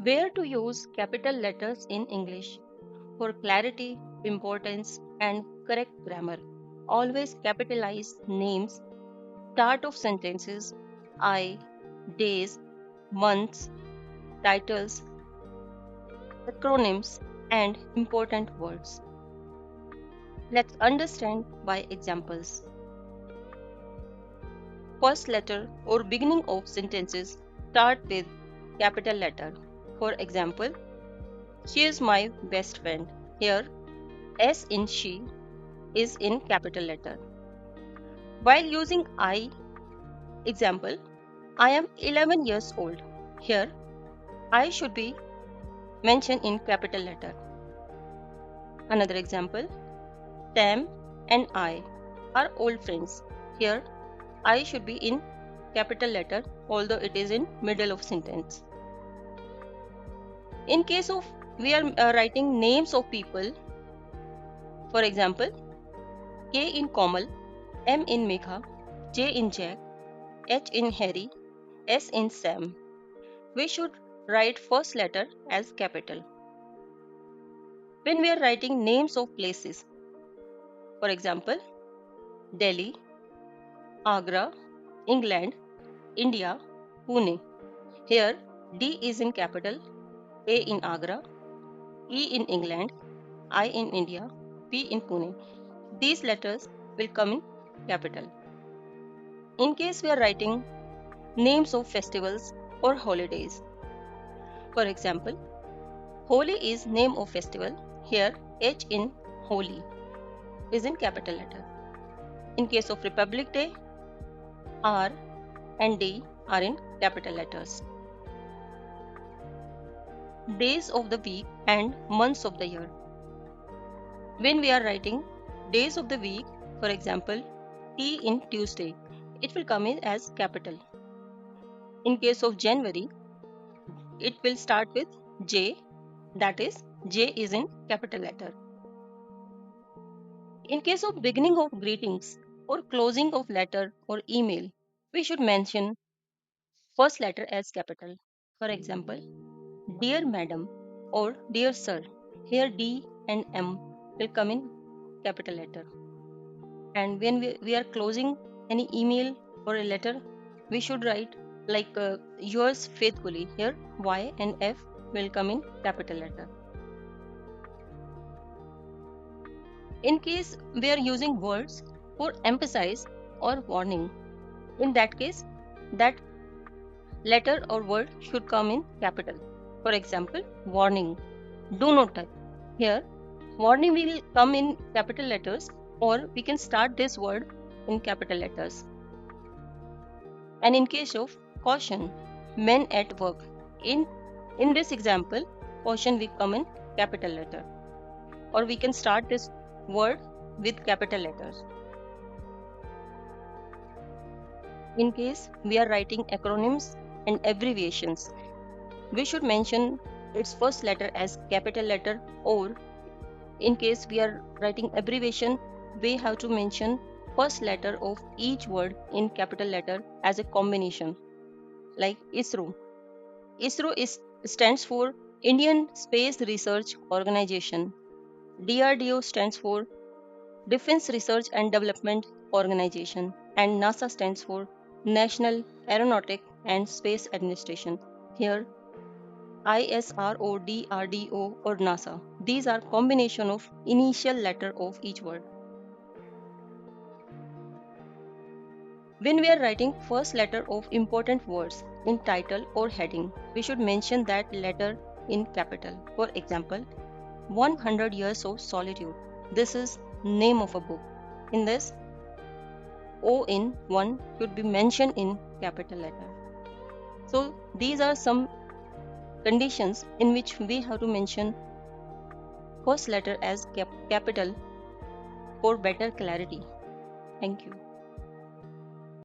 Where to use capital letters in English for clarity, importance, and correct grammar. Always capitalize names, start of sentences, I, days, months, titles, acronyms, and important words. Let's understand by examples. First letter or beginning of sentences start with capital letter. For example, she is my best friend. Here, S in she is in capital letter. While using I example, I am 11 years old. Here, I should be mentioned in capital letter. Another example, Sam and I are old friends. Here, I should be in capital letter although it is in middle of sentence. In case of we are writing names of people, for example, K in Komal, M in Megha, J in Jack, H in Harry, S in Sam. We should write first letter as capital. When we are writing names of places, for example, Delhi, Agra, England, India, Pune. Here, D is in capital, A in Agra, E in England, I in India, P in Pune. These letters will come in capital. In case we are writing names of festivals or holidays, for example, Holi is name of festival. Here, H in Holi is in capital letter. In case of Republic Day, R and D are in capital letters. Days of the week and months of the year. When we are writing days of the week, for example, T in Tuesday, it will come in as capital. In case of January, it will start with J, that is, J is in capital letter. In case of beginning of greetings or closing of letter or email, we should mention first letter as capital. For example, Dear Madam or Dear Sir. Here D and M will come in capital letter. And when we are closing any email or a letter, we should write like yours faithfully. Here Y and F will come in capital letter. In case we are using words for emphasize or warning, in that case, that letter or word should come in capital. For example, warning, do not touch. Here, warning will come in capital letters, or we can start this word in capital letters. And in case of caution, men at work. In this example, caution will come in capital letter. Or we can start this word with capital letters. In case we are writing acronyms and abbreviations, we should mention its first letter as capital letter, or in case we are writing abbreviation, we have to mention first letter of each word in capital letter as a combination, like ISRO. ISRO stands for Indian Space Research Organization. DRDO stands for Defense Research and Development Organization, and NASA stands for National Aeronautic and Space Administration. Here, ISRO, DRDO, or NASA. These are combination of initial letter of each word. When we are writing first letter of important words in title or heading, we should mention that letter in capital. For example, 100 Years of Solitude. This is name of a book. In this, O in 1 should be mentioned in capital letter. So these are some conditions in which we have to mention first letter as capital for better clarity. Thank you.